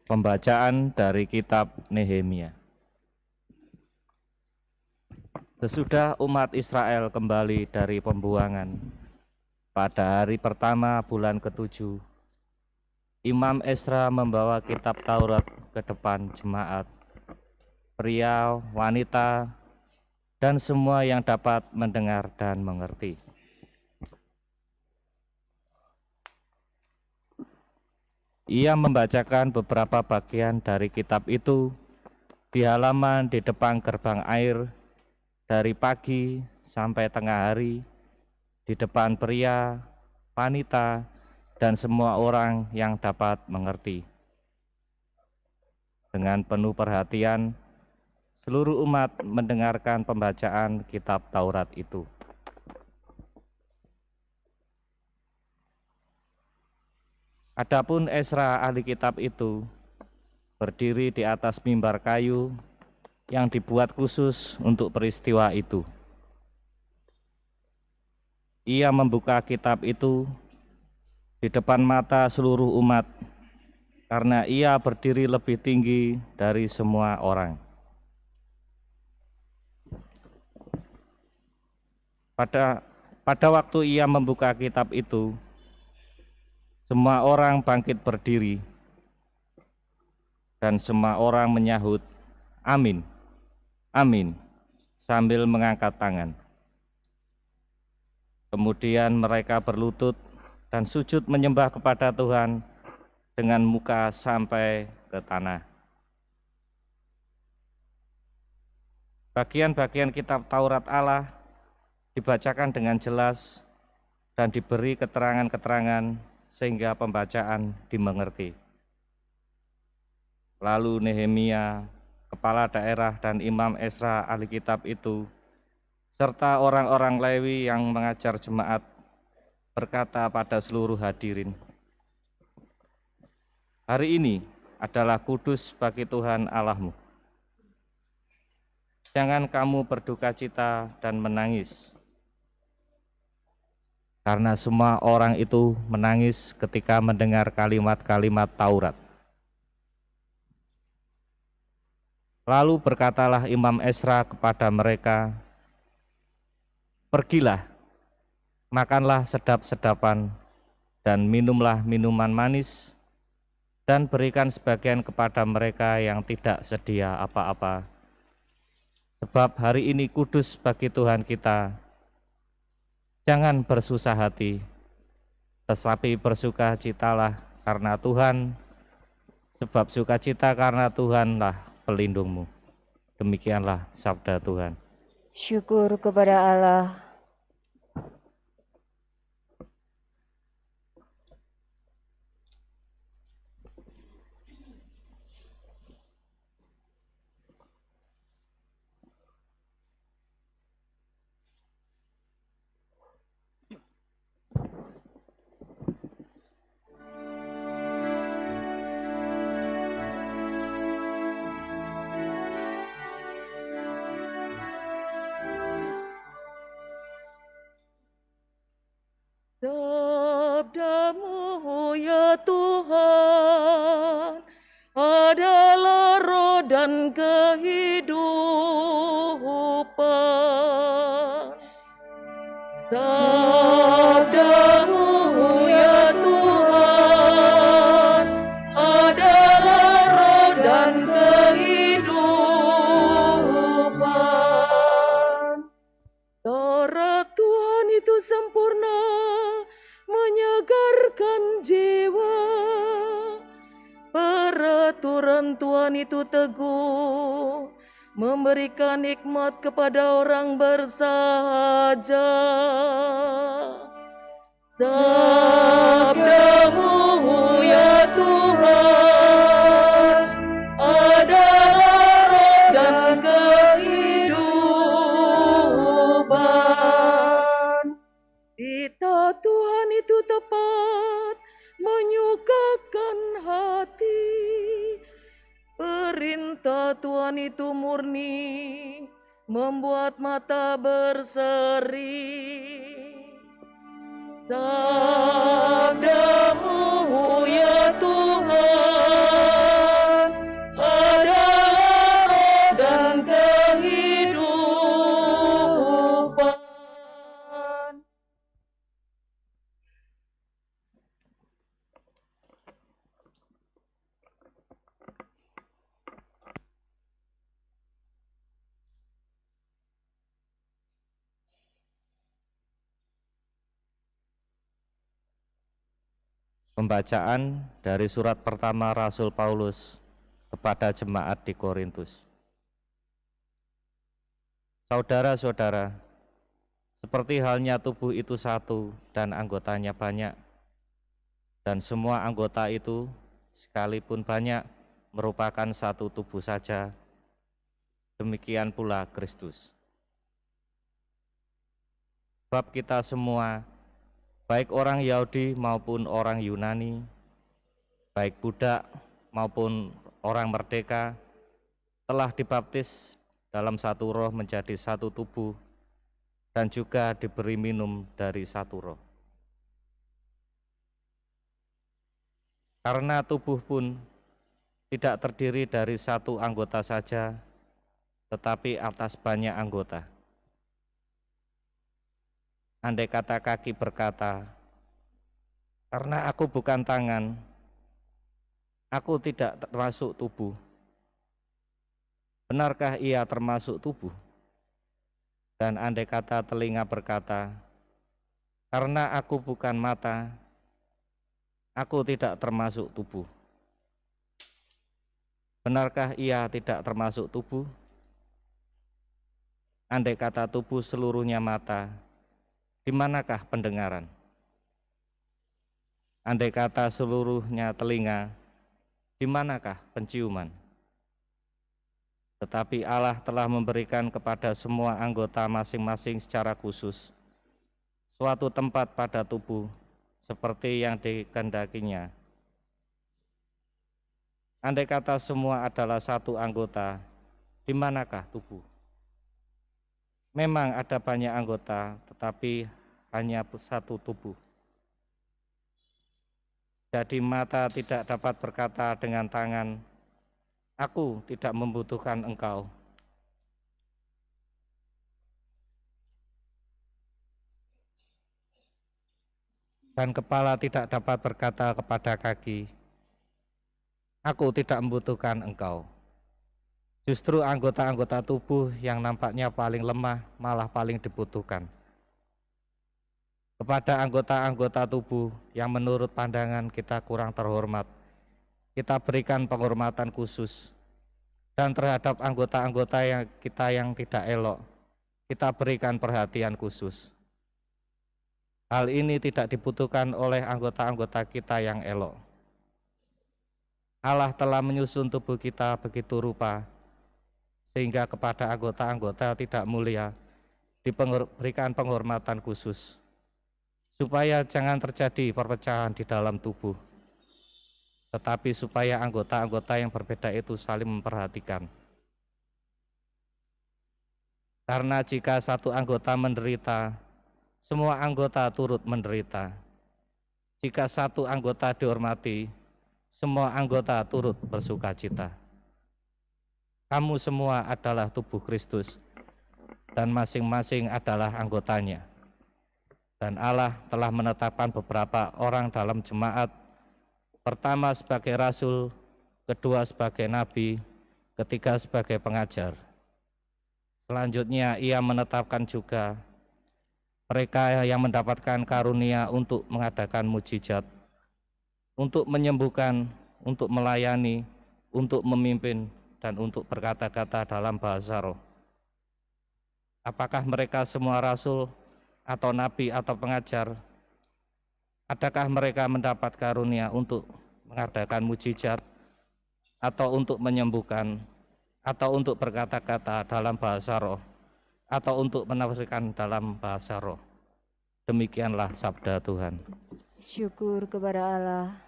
Pembacaan dari kitab Nehemia. Sesudah umat Israel kembali dari pembuangan, pada hari pertama bulan ke-7, Imam Ezra membawa kitab Taurat ke depan jemaat, pria, wanita, dan semua yang dapat mendengar dan mengerti. Ia membacakan beberapa bagian dari kitab itu di halaman di depan gerbang air dari pagi sampai tengah hari, di depan pria, wanita, dan semua orang yang dapat mengerti. Dengan penuh perhatian, seluruh umat mendengarkan pembacaan kitab Taurat itu. Adapun Ezra ahli kitab itu berdiri di atas mimbar kayu yang dibuat khusus untuk peristiwa itu. Ia membuka kitab itu di depan mata seluruh umat, karena ia berdiri lebih tinggi dari semua orang. Pada waktu ia membuka kitab itu, semua orang bangkit berdiri, dan semua orang menyahut, "Amin, amin," sambil mengangkat tangan. Kemudian mereka berlutut dan sujud menyembah kepada Tuhan dengan muka sampai ke tanah. Bagian-bagian kitab Taurat Allah dibacakan dengan jelas dan diberi keterangan-keterangan sehingga pembacaan dimengerti. Lalu Nehemia, kepala daerah, dan Imam Ezra ahli kitab itu, serta orang-orang Lewi yang mengajar jemaat, berkata pada seluruh hadirin, "Hari ini adalah kudus bagi Tuhan Allahmu. Jangan kamu berduka cita dan menangis." Karena semua orang itu menangis ketika mendengar kalimat-kalimat Taurat. Lalu berkatalah Imam Ezra kepada mereka, "Pergilah, makanlah sedap-sedapan, dan minumlah minuman manis, dan berikan sebagian kepada mereka yang tidak sedia apa-apa. Sebab hari ini kudus bagi Tuhan kita. Jangan bersusah hati, tetapi bersukacitalah karena Tuhan, sebab sukacita karena Tuhanlah pelindungmu." Demikianlah sabda Tuhan. Syukur kepada Allah. Sabda-Mu ya Tuhan adalah roh dan kehidupan. Sabda-Mu ya Tuhan adalah roh dan kehidupan. Taurat Tuhan itu sempurna, menyegarkan jiwa. Peraturan Tuhan itu teguh, memberikan nikmat kepada orang bersahaja. Sabda-Mu ya Tuhan adalah roh dan kehidupan. Titah Tuhan itu tepat, menyukakan hati. Perintah Tuhan itu murni, membuat mata berseri. Sabda-Mu ya Tuhan Pembacaan dari surat pertama Rasul Paulus kepada jemaat di Korintus. Saudara-saudara, seperti halnya tubuh itu satu dan anggotanya banyak, dan semua anggota itu sekalipun banyak merupakan satu tubuh saja, demikian pula Kristus. Sebab kita semua, baik orang Yahudi maupun orang Yunani, baik budak maupun orang merdeka, telah dibaptis dalam satu roh menjadi satu tubuh, dan juga diberi minum dari satu roh. Karena tubuh pun tidak terdiri dari satu anggota saja, tetapi atas banyak anggota. Andai kata kaki berkata, "Karena aku bukan tangan, aku tidak termasuk tubuh." Benarkah ia termasuk tubuh? Dan andai kata telinga berkata, "Karena aku bukan mata, aku tidak termasuk tubuh." Benarkah ia tidak termasuk tubuh? Andai kata tubuh seluruhnya mata, di manakah pendengaran? Andai kata seluruhnya telinga, di manakah penciuman? Tetapi Allah telah memberikan kepada semua anggota masing-masing secara khusus suatu tempat pada tubuh seperti yang dikehendakinya. Andai kata semua adalah satu anggota, di manakah tubuh? Memang ada banyak anggota, tetapi hanya satu tubuh. Jadi mata tidak dapat berkata dengan tangan, "Aku tidak membutuhkan engkau." Dan kepala tidak dapat berkata kepada kaki, "Aku tidak membutuhkan engkau." Justru anggota-anggota tubuh yang nampaknya paling lemah malah paling dibutuhkan. Kepada anggota-anggota tubuh yang menurut pandangan kita kurang terhormat, kita berikan penghormatan khusus. Dan terhadap anggota-anggota yang tidak elok, kita berikan perhatian khusus. Hal ini tidak dibutuhkan oleh anggota-anggota kita yang elok. Allah telah menyusun tubuh kita begitu rupa, sehingga kepada anggota-anggota tidak mulia diberikan penghormatan khusus, supaya jangan terjadi perpecahan di dalam tubuh, tetapi supaya anggota-anggota yang berbeda itu saling memperhatikan. Karena jika satu anggota menderita, semua anggota turut menderita. Jika satu anggota dihormati, semua anggota turut bersukacita. Kamu semua adalah tubuh Kristus, dan masing-masing adalah anggotanya. Dan Allah telah menetapkan beberapa orang dalam jemaat, pertama sebagai rasul, kedua sebagai nabi, ketiga sebagai pengajar. Selanjutnya ia menetapkan juga mereka yang mendapatkan karunia untuk mengadakan mujizat, untuk menyembuhkan, untuk melayani, untuk memimpin, dan untuk berkata-kata dalam bahasa roh. Apakah mereka semua rasul atau nabi atau pengajar? Adakah mereka mendapat karunia untuk mengadakan mujizat, atau untuk menyembuhkan, atau untuk berkata-kata dalam bahasa roh, atau untuk menafsirkan dalam bahasa roh? Demikianlah sabda Tuhan. Syukur kepada Allah.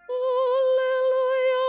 Haleluya,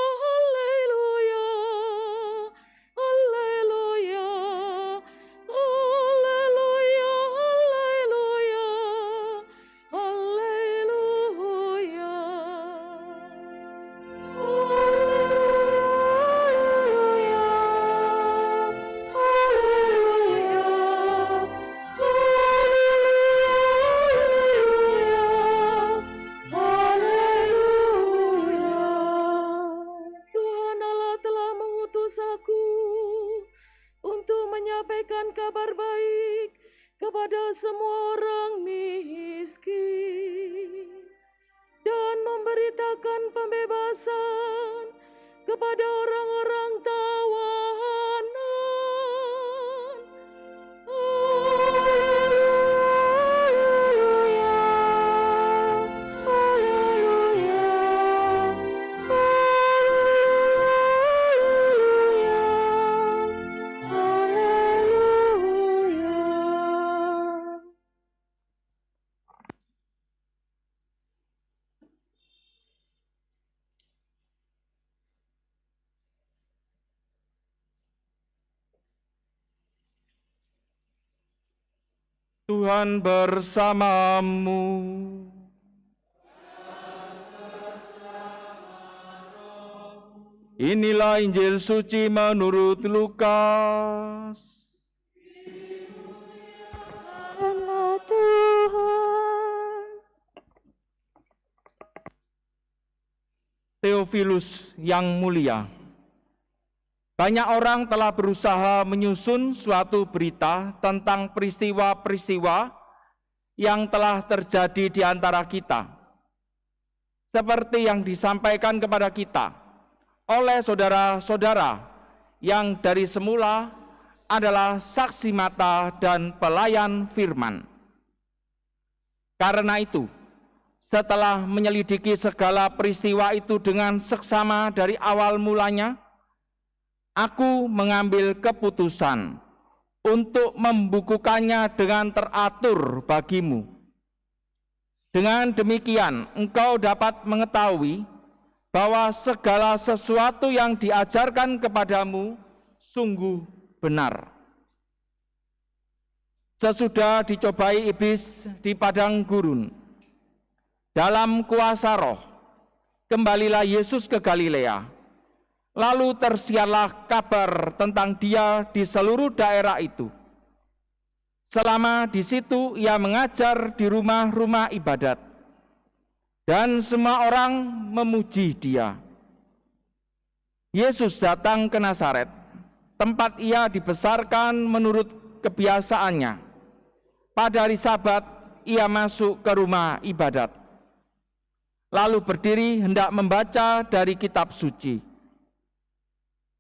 kabar baik kepada semua orang miskin dan memberitakan pembebasan kepada orang-orang tawanan. Tuhan bersamamu. Inilah Injil suci menurut Lukas. Dimuliakanlah Tuhan. Theophilus yang mulia, banyak orang telah berusaha menyusun suatu berita tentang peristiwa-peristiwa yang telah terjadi di antara kita, seperti yang disampaikan kepada kita oleh saudara-saudara yang dari semula adalah saksi mata dan pelayan firman. Karena itu, setelah menyelidiki segala peristiwa itu dengan seksama dari awal mulanya, aku mengambil keputusan untuk membukukannya dengan teratur bagimu. Dengan demikian, engkau dapat mengetahui bahwa segala sesuatu yang diajarkan kepadamu sungguh benar. Sesudah dicobai iblis di padang gurun, dalam kuasa roh, kembalilah Yesus ke Galilea. Lalu tersiarlah kabar tentang dia di seluruh daerah itu. Selama di situ ia mengajar di rumah-rumah ibadat, dan semua orang memuji dia. Yesus datang ke Nazaret, tempat ia dibesarkan menurut kebiasaannya. Pada hari Sabat ia masuk ke rumah ibadat, lalu berdiri hendak membaca dari kitab suci.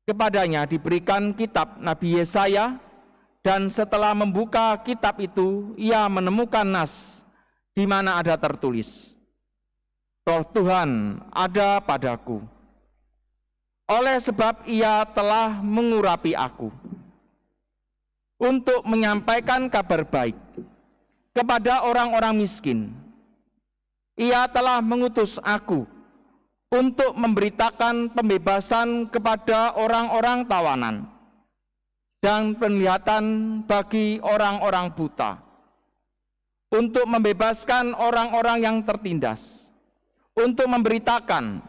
Kepadanya diberikan kitab Nabi Yesaya, dan setelah membuka kitab itu, ia menemukan nas di mana ada tertulis, Roh Tuhan ada padaku, oleh sebab ia telah mengurapi aku untuk menyampaikan kabar baik kepada orang-orang miskin. Ia telah mengutus aku untuk memberitakan pembebasan kepada orang-orang tawanan dan penglihatan bagi orang-orang buta, untuk membebaskan orang-orang yang tertindas, untuk memberitakan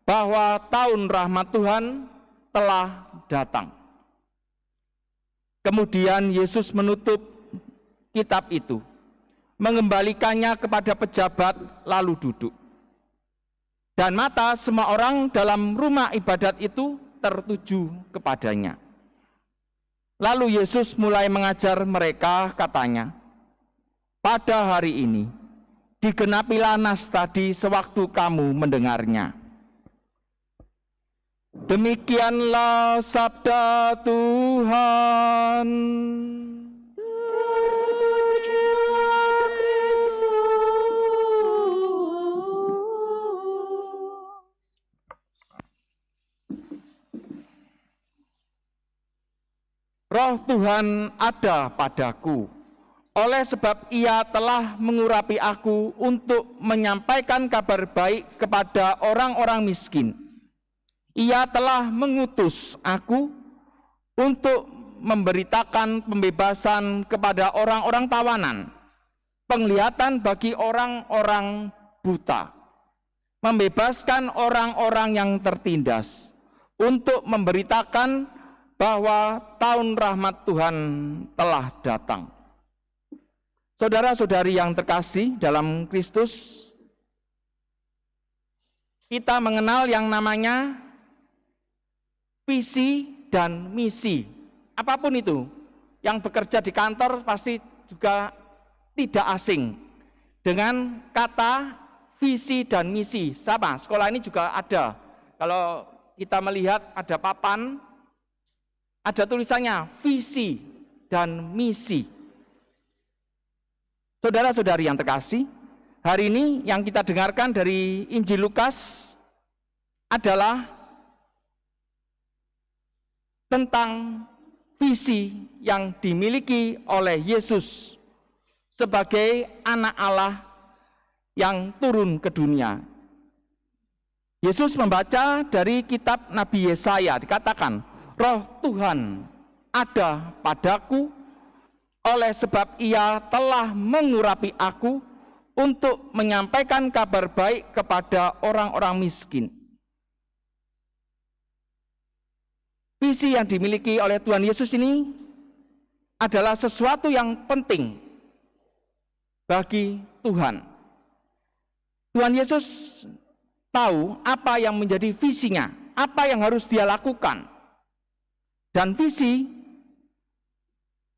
bahwa tahun rahmat Tuhan telah datang. Kemudian Yesus menutup kitab itu, mengembalikannya kepada pejabat, lalu duduk. Dan mata semua orang dalam rumah ibadat itu tertuju kepadanya. Lalu Yesus mulai mengajar mereka, katanya, pada hari ini digenapilah nas tadi sewaktu kamu mendengarnya. Demikianlah sabda Tuhan. Terpujilah Kristus. Roh Tuhan ada padaku, oleh sebab ia telah mengurapi aku untuk menyampaikan kabar baik kepada orang-orang miskin. Ia telah mengutus aku untuk memberitakan pembebasan kepada orang-orang tawanan, penglihatan bagi orang-orang buta, membebaskan orang-orang yang tertindas, untuk memberitakan bahwa tahun rahmat Tuhan telah datang. Saudara-saudari yang terkasih dalam Kristus, kita mengenal yang namanya visi dan misi. Apapun itu yang bekerja di kantor pasti juga tidak asing dengan kata visi dan misi. Sama, sekolah ini juga ada. Kalau kita melihat ada papan, ada tulisannya visi dan misi. Saudara-saudari yang terkasih, hari ini yang kita dengarkan dari Injil Lukas adalah tentang visi yang dimiliki oleh Yesus sebagai anak Allah yang turun ke dunia. Yesus membaca dari kitab Nabi Yesaya, dikatakan, Roh Tuhan ada padaku, oleh sebab Ia telah mengurapi aku untuk menyampaikan kabar baik kepada orang-orang miskin. Visi yang dimiliki oleh Tuhan Yesus ini adalah sesuatu yang penting bagi Tuhan. Tuhan Yesus tahu apa yang menjadi visinya, apa yang harus dia lakukan. Dan visi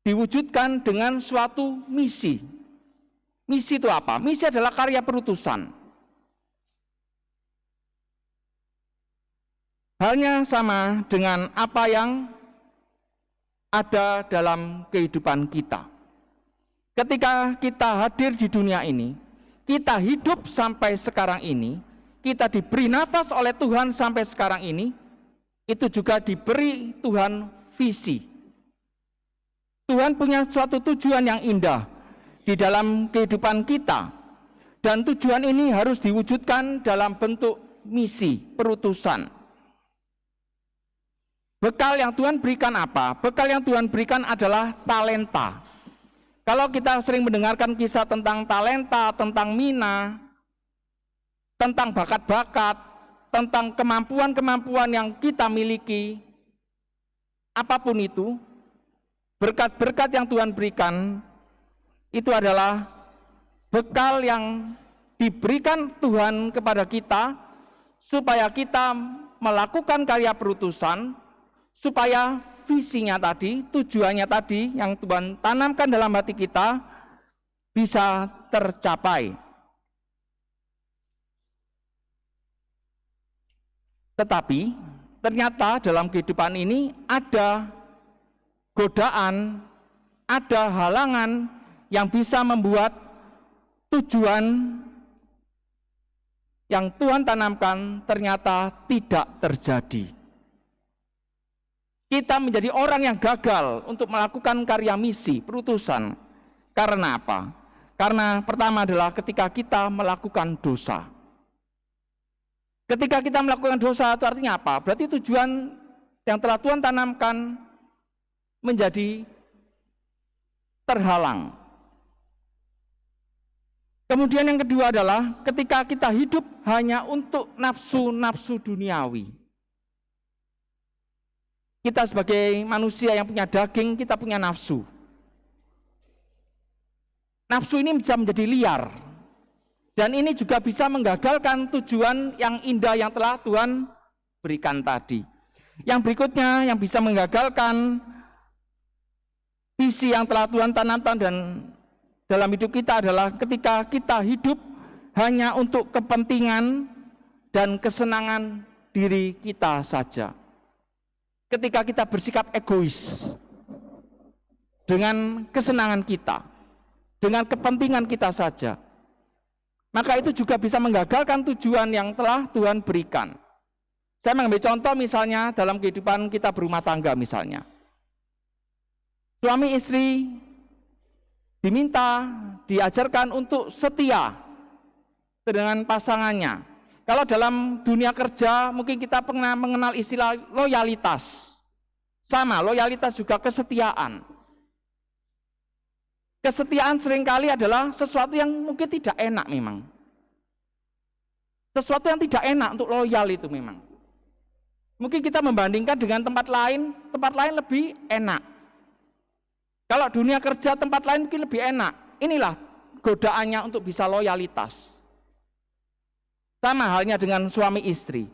diwujudkan dengan suatu misi. Misi itu apa? Misi adalah karya perutusan. Halnya sama dengan apa yang ada dalam kehidupan kita. Ketika kita hadir di dunia ini, kita hidup sampai sekarang ini, kita diberi nafas oleh Tuhan sampai sekarang ini, itu juga diberi Tuhan visi. Tuhan punya suatu tujuan yang indah di dalam kehidupan kita, dan tujuan ini harus diwujudkan dalam bentuk misi, perutusan. Bekal yang Tuhan berikan apa? Bekal yang Tuhan berikan adalah talenta. Kalau kita sering mendengarkan kisah tentang talenta, tentang mina, tentang bakat-bakat, tentang kemampuan-kemampuan yang kita miliki, apapun itu, berkat-berkat yang Tuhan berikan, itu adalah bekal yang diberikan Tuhan kepada kita, supaya kita melakukan karya perutusan, supaya visinya tadi, tujuannya tadi yang Tuhan tanamkan dalam hati kita bisa tercapai. Tetapi ternyata dalam kehidupan ini ada godaan, ada halangan yang bisa membuat tujuan yang Tuhan tanamkan ternyata tidak terjadi. Kita menjadi orang yang gagal untuk melakukan karya misi, perutusan. Karena apa? Karena pertama adalah ketika kita melakukan dosa. Ketika kita melakukan dosa itu artinya apa? Berarti tujuan yang telah Tuhan tanamkan menjadi terhalang. Kemudian yang kedua adalah ketika kita hidup hanya untuk nafsu-nafsu duniawi. Kita sebagai manusia yang punya daging, kita punya nafsu. Nafsu ini bisa menjadi liar. Dan ini juga bisa menggagalkan tujuan yang indah yang telah Tuhan berikan tadi. Yang berikutnya yang bisa menggagalkan visi yang telah Tuhan tanamkan dan dalam hidup kita adalah ketika kita hidup hanya untuk kepentingan dan kesenangan diri kita saja. Ketika kita bersikap egois dengan kesenangan kita, dengan kepentingan kita saja, maka itu juga bisa menggagalkan tujuan yang telah Tuhan berikan. Saya mengambil contoh misalnya dalam kehidupan kita berumah tangga misalnya. Suami istri diminta, diajarkan untuk setia dengan pasangannya. Kalau dalam dunia kerja mungkin kita pernah mengenal istilah loyalitas. Sama, loyalitas juga kesetiaan. Kesetiaan seringkali adalah sesuatu yang mungkin tidak enak memang. Sesuatu yang tidak enak untuk loyal itu memang. Mungkin kita membandingkan dengan tempat lain lebih enak. Kalau dunia kerja tempat lain mungkin lebih enak. Inilah godaannya untuk bisa loyalitas. Sama halnya dengan suami istri.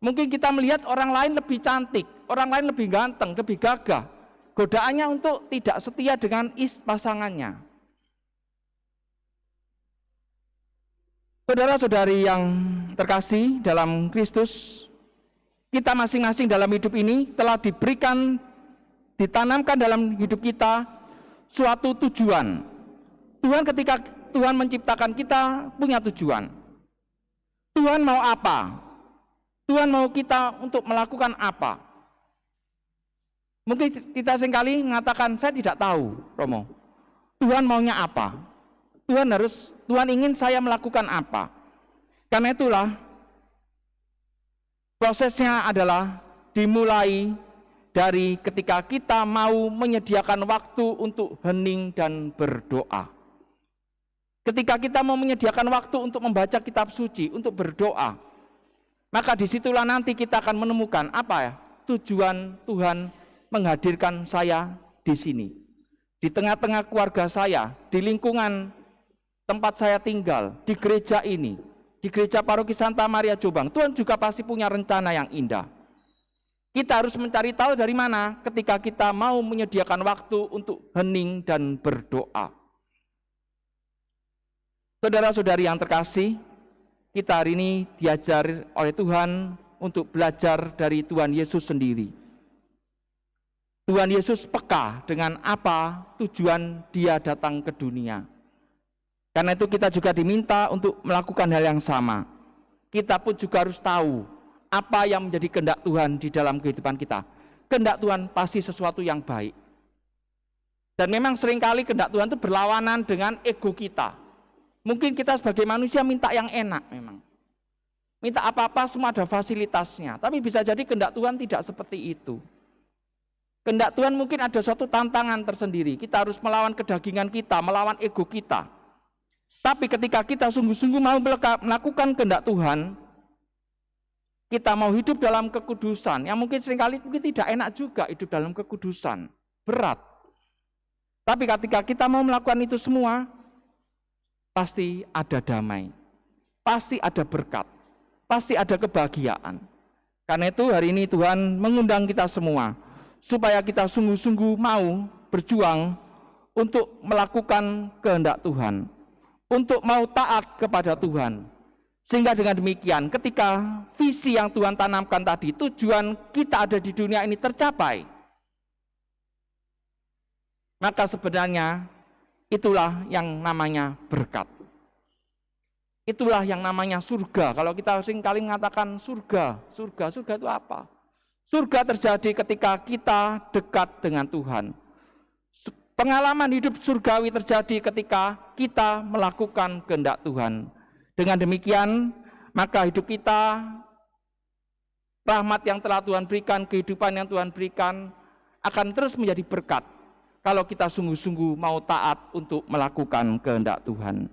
Mungkin kita melihat orang lain lebih cantik, orang lain lebih ganteng, lebih gagah. Godaannya untuk tidak setia dengan pasangannya. Saudara-saudari yang terkasih dalam Kristus, kita masing-masing dalam hidup ini telah ditanamkan dalam hidup kita suatu tujuan. Tuhan ketika Tuhan menciptakan kita punya tujuan. Tuhan mau apa? Tuhan mau kita untuk melakukan apa? Mungkin kita seringkali mengatakan, saya tidak tahu, Romo. Tuhan maunya apa? Tuhan ingin saya melakukan apa? Karena itulah prosesnya adalah dimulai dari ketika kita mau menyediakan waktu untuk hening dan berdoa. Ketika kita mau menyediakan waktu untuk membaca kitab suci, untuk berdoa, maka disitulah nanti kita akan menemukan apa ya tujuan Tuhan menghadirkan saya di sini, di tengah-tengah keluarga saya, di lingkungan tempat saya tinggal, di gereja ini, di gereja paroki Santa Maria Jombang. Tuhan juga pasti punya rencana yang indah. Kita harus mencari tahu dari mana ketika kita mau menyediakan waktu untuk hening dan berdoa. Saudara-saudari yang terkasih, kita hari ini diajar oleh Tuhan untuk belajar dari Tuhan Yesus sendiri. Tuhan Yesus peka dengan apa tujuan dia datang ke dunia. Karena itu kita juga diminta untuk melakukan hal yang sama. Kita pun juga harus tahu apa yang menjadi kehendak Tuhan di dalam kehidupan kita. Kehendak Tuhan pasti sesuatu yang baik. Dan memang seringkali kehendak Tuhan itu berlawanan dengan ego kita. Mungkin kita sebagai manusia minta yang enak memang. Minta apa-apa semua ada fasilitasnya. Tapi bisa jadi kehendak Tuhan tidak seperti itu. Kehendak Tuhan mungkin ada suatu tantangan tersendiri. Kita harus melawan kedagingan kita, melawan ego kita. Tapi ketika kita sungguh-sungguh mau melakukan kehendak Tuhan, kita mau hidup dalam kekudusan, yang mungkin seringkali tidak enak juga hidup dalam kekudusan, berat. Tapi ketika kita mau melakukan itu semua, pasti ada damai, pasti ada berkat, pasti ada kebahagiaan. Karena itu hari ini Tuhan mengundang kita semua, supaya kita sungguh-sungguh mau berjuang untuk melakukan kehendak Tuhan, untuk mau taat kepada Tuhan. Sehingga dengan demikian ketika visi yang Tuhan tanamkan tadi, tujuan kita ada di dunia ini tercapai, maka sebenarnya itulah yang namanya berkat. Itulah yang namanya surga. Kalau kita seringkali mengatakan surga itu apa? Surga terjadi ketika kita dekat dengan Tuhan. Pengalaman hidup surgawi terjadi ketika kita melakukan kehendak Tuhan. Dengan demikian, maka hidup kita, rahmat yang telah Tuhan berikan, kehidupan yang Tuhan berikan, akan terus menjadi berkat kalau kita sungguh-sungguh mau taat untuk melakukan kehendak Tuhan.